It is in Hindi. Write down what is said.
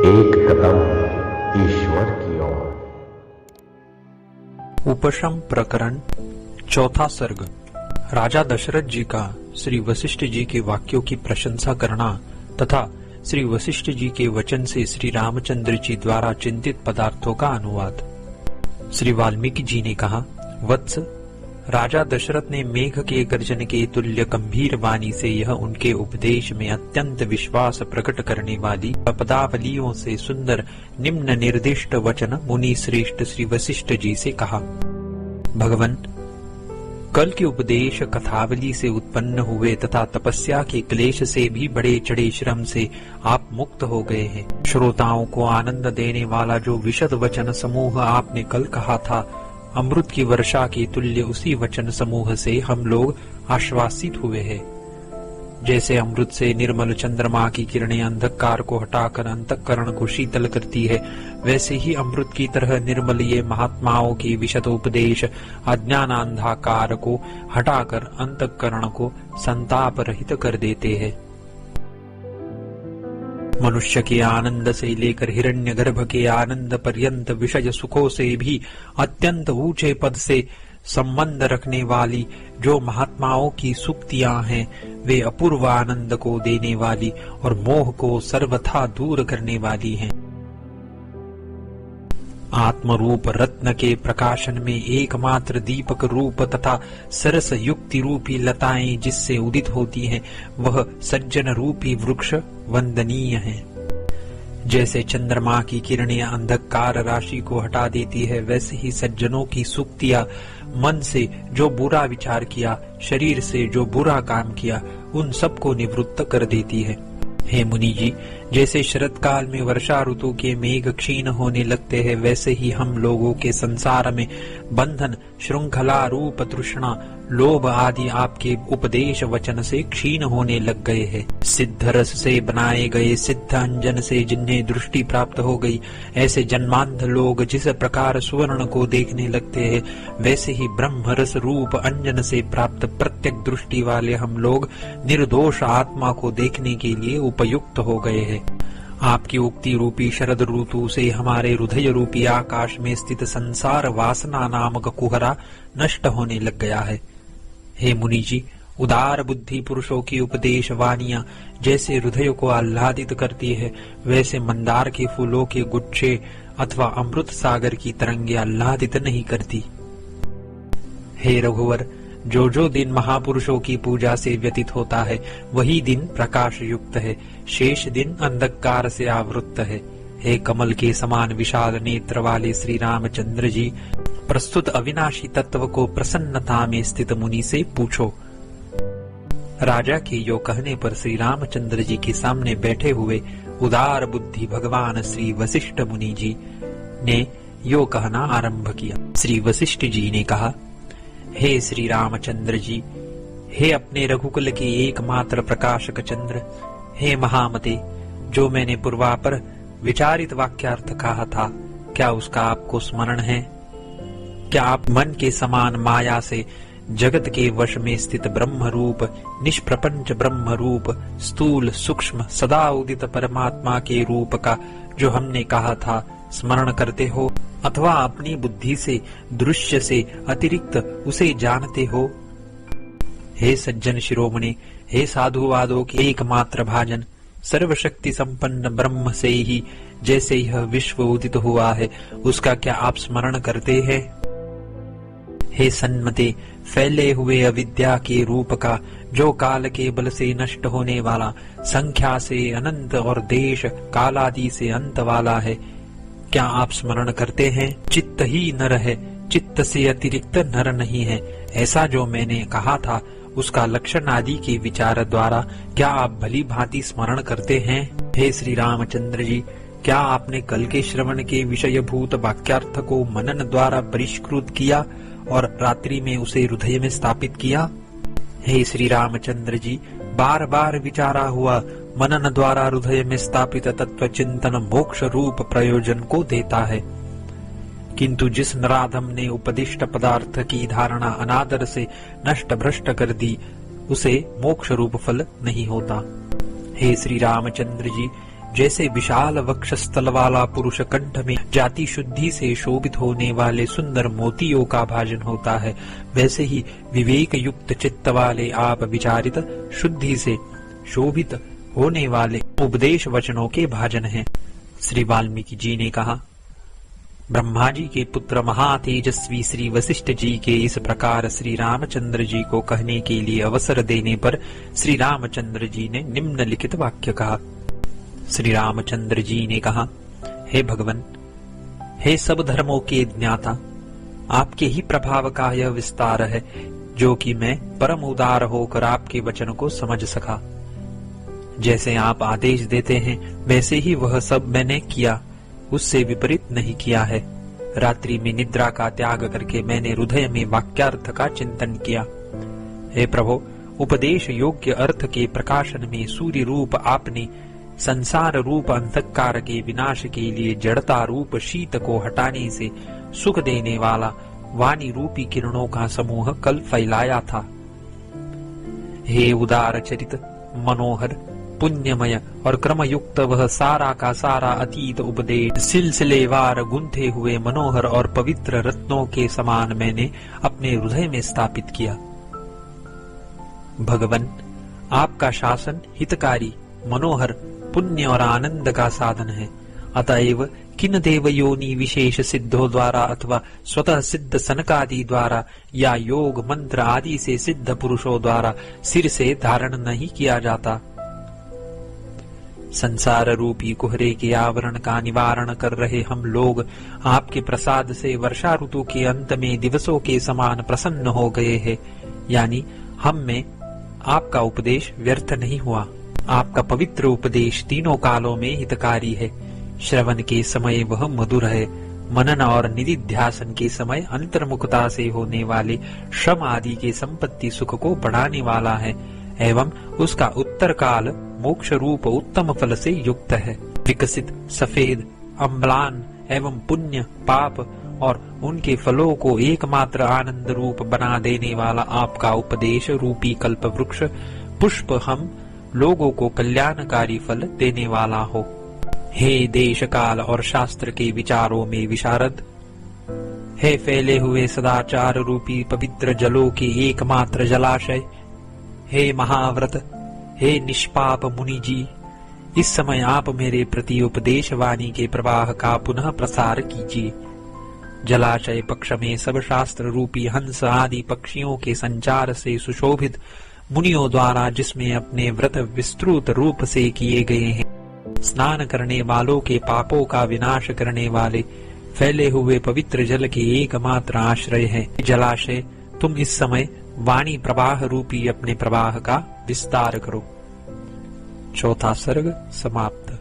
एक कदम ईश्वर की ओर। उपशम प्रकरण चौथा सर्ग। राजा दशरथ जी का श्री वशिष्ठ जी के वाक्यों की प्रशंसा करना तथा श्री वशिष्ठ जी के वचन से श्री रामचंद्र जी द्वारा चिंतित पदार्थों का अनुवाद। श्री वाल्मीकि जी ने कहा, वत्स, राजा दशरथ ने मेघ के गर्जन के तुल्य गंभीर वाणी से यह उनके उपदेश में अत्यंत विश्वास प्रकट करने वाली पदावलियों से सुंदर निम्न निर्दिष्ट वचन मुनि श्रेष्ठ श्री वशिष्ठ जी से कहा। भगवन, कल के उपदेश कथावली से उत्पन्न हुए तथा तपस्या के क्लेश से भी बड़े चढ़े श्रम से आप मुक्त हो गए हैं। श्रोताओं को आनंद देने वाला जो विशद वचन समूह आपने कल कहा था, अमृत की वर्षा के तुल्य उसी वचन समूह से हम लोग आश्वासित हुए हैं। जैसे अमृत से निर्मल चंद्रमा की किरणें अंधकार को हटाकर अंतःकरण को शीतल करती है, वैसे ही अमृत की तरह निर्मल ये महात्माओं की विशद उपदेश अज्ञानांधाकार को हटाकर अंतःकरण को संताप रहित कर देते हैं। मनुष्य के आनंद से लेकर हिरण्यगर्भ के आनंद पर्यंत विषय सुखों से भी अत्यंत ऊंचे पद से संबंध रखने वाली जो महात्माओं की सुक्तियां हैं, वे अपूर्व आनंद को देने वाली और मोह को सर्वथा दूर करने वाली हैं। आत्मरूप रत्न के प्रकाशन में एकमात्र दीपक रूप तथा सरस युक्ति रूपी लताएं जिससे उदित होती हैं, वह सज्जन रूपी वृक्ष वंदनीय है। जैसे चंद्रमा की किरणें अंधकार राशि को हटा देती है, वैसे ही सज्जनों की सुक्तियां मन से जो बुरा विचार किया, शरीर से जो बुरा काम किया, उन सबको निवृत्त कर देती है। हे मुनि जी, जैसे शरत काल में वर्षा ऋतु के मेघ क्षीण होने लगते हैं, वैसे ही हम लोगों के संसार में बंधन, श्रृंखला, रूप, तृष्णा, लोभ आदि आपके उपदेश वचन से क्षीण होने लग गए हैं। सिद्ध रस से बनाए गए सिद्ध अंजन से जिन्हें दृष्टि प्राप्त हो गई, ऐसे जन्मांध लोग जिस प्रकार सुवर्ण को देखने लगते हैं, वैसे ही ब्रह्म रस रूप अंजन से प्राप्त प्रत्यक्ष दृष्टि वाले हम लोग निर्दोष आत्मा को देखने के लिए उपयुक्त हो गए हैं। आपकी उक्ति रूपी शरद ऋतु से हमारे हृदय रूपी आकाश में स्थित संसार वासना नामक कुहरा नष्ट होने लग गया है। हे मुनि जी, उदार बुद्धि पुरुषों की उपदेश वाणियां जैसे हृदय को आह्लादित करती है, वैसे मंदार के फूलों के गुच्छे अथवा अमृत सागर की तरंगे आह्लादित नहीं करती। हे रघुवर, जो दिन महापुरुषों की पूजा से व्यतीत होता है, वही दिन प्रकाश युक्त है, शेष दिन अंधकार से आवृत्त है। हे कमल के समान विशाल नेत्र वाले श्री रामचंद्र जी, प्रस्तुत अविनाशी तत्व को प्रसन्नता में स्थित मुनि से पूछो। राजा के यो कहने पर श्री रामचंद्र जी के सामने बैठे हुए उदार बुद्धि भगवान श्री वशिष्ठ मुनि जी ने यो कहना आरंभ किया। श्री वशिष्ठ जी ने कहा, हे श्री रामचंद्र जी, हे अपने रघुकुल के एकमात्र प्रकाशक चंद्र, हे महामते, जो मैंने पूर्वापर विचारित वाक्यार्थ कहा था, क्या उसका आपको स्मरण है? क्या आप मन के समान माया से जगत के वश में स्थित ब्रह्म रूप, निष्प्रपंच ब्रह्म रूप, स्थूल सूक्ष्म सदा उदित परमात्मा के रूप का जो हमने कहा था स्मरण करते हो, अथवा अपनी बुद्धि से दृश्य से अतिरिक्त उसे जानते हो? हे सज्जन शिरोमणि, हे साधुवादों के एकमात्र भाजन, सर्वशक्ति संपन्न ब्रह्म से ही जैसे यह विश्व उदित हुआ है, उसका क्या आप स्मरण करते हैं? हे सन्मते, फैले हुए अविद्या के रूप का जो काल के बल से नष्ट होने वाला, संख्या से अनंत और देश कालादि से अंत वाला है, क्या आप स्मरण करते हैं? चित्त ही नर है, चित्त से अतिरिक्त नर नहीं है, ऐसा जो मैंने कहा था, उसका लक्षण आदि के विचार द्वारा क्या आप भली भांति स्मरण करते हैं? हे श्री रामचंद्र जी, क्या आपने कल के श्रवण के विषयभूत वाक्यार्थ को मनन द्वारा परिष्कृत किया और रात्रि में उसे हृदय में स्थापित किया? हे श्री रामचंद्र जी, बार बार विचारा हुआ मनन द्वारा हृदय में स्थापित तत्व चिंतन मोक्ष रूप प्रयोजन को देता है, किंतु जिस नराधम ने उपदिष्ट पदार्थ की धारणा अनादर से नष्ट भ्रष्ट कर दी, उसे मोक्ष रूप फल नहीं होता। हे श्री रामचंद्र जी, जैसे विशाल वक्षस्थल वाला पुरुष कंठ में जाति शुद्धि से शोभित होने वाले सुंदर मोतियों का भाजन होता है, वैसे ही विवेक युक्त चित्त वाले आप विचारित शुद्धि से शोभित होने वाले उपदेश वचनों के भाजन हैं। श्री वाल्मीकि जी ने कहा, ब्रह्मा जी के पुत्र महातेजस्वी श्री वशिष्ठ जी के इस प्रकार श्री रामचंद्र जी को कहने के लिए अवसर देने पर श्री रामचंद्र जी ने निम्नलिखित वाक्य कहा। श्री रामचंद्र जी ने कहा, हे भगवन, हे सब धर्मों के ज्ञाता, आपके ही प्रभाव का यह विस्तार है जो कि मैं परम उदार होकर आपके वचन को समझ सका। जैसे आप आदेश देते हैं वैसे ही वह सब मैंने किया, उससे विपरीत नहीं किया है। रात्रि में निद्रा का त्याग करके मैंने हृदय में वाक्यार्थ का चिंतन किया। हे प्रभु, उपदेश योग्य अर्थ के प्रकाशन में सूर्य रूप आपने संसार रूप अंधकार के विनाश के लिए जड़ता रूप शीत को हटाने से सुख देने वाला वाणी रूपी किरणों का समूह कल फैलाया था। हे उदार चरित, मनोहर, पुण्यमय और क्रमयुक्त वह सारा का सारा अतीत उपदेश सिलसिलेवार गुंथे हुए मनोहर और पवित्र रत्नों के समान मैंने अपने हृदय में स्थापित किया। भगवन, आपका शासन हितकारी, मनोहर, पुण्य और आनंद का साधन है। अतएव किन देवयोनि विशेष सिद्धों द्वारा अथवा स्वतः सिद्ध सनकादि द्वारा या योग मंत्र आदि से सिद्ध पुरुषों द्वारा सिर से धारण नहीं किया जाता। संसार रूपी कुहरे के आवरण का निवारण कर रहे हम लोग आपके प्रसाद से वर्षा ऋतु के अंत में दिवसों के समान प्रसन्न हो गए हैं। यानी हम में आपका उपदेश व्यर्थ नहीं हुआ। आपका पवित्र उपदेश तीनों कालों में हितकारी है। श्रवण के समय वह मधुर है, मनन और निधिध्यासन के समय अंतर्मुखता से होने वाले श्रम आदि के संपत्ति सुख को बढ़ाने वाला है, एवं उसका उत्तर काल मोक्ष रूप उत्तम फल से युक्त है। विकसित, सफेद, अम्लान एवं पुण्य, पाप और उनके फलों को एकमात्र आनंद रूप बना देने वाला आपका उपदेश रूपी कल्प वृक्ष पुष्प हम लोगों को कल्याणकारी फल देने वाला हो। हे देश काल और शास्त्र के विचारों में विशारद, हे फैले हुए सदाचार रूपी पवित्र जलों के एकमात्र जलाशय, हे महाव्रत, हे निष्पाप मुनि जी, इस समय आप मेरे प्रति उपदेश वाणी के प्रवाह का पुनः प्रसार कीजिए। जलाशय पक्ष में सब शास्त्र रूपी हंस आदि पक्षियों के संचार से सुशोभित मुनियों द्वारा जिसमें अपने व्रत विस्तृत रूप से किए गए हैं, स्नान करने वालों के पापों का विनाश करने वाले फैले हुए पवित्र जल के एकमात्र आश्रय है। जलाशय, तुम इस समय वाणी प्रवाह रूपी अपने प्रवाह का विस्तार करो। चौथा सर्ग समाप्त।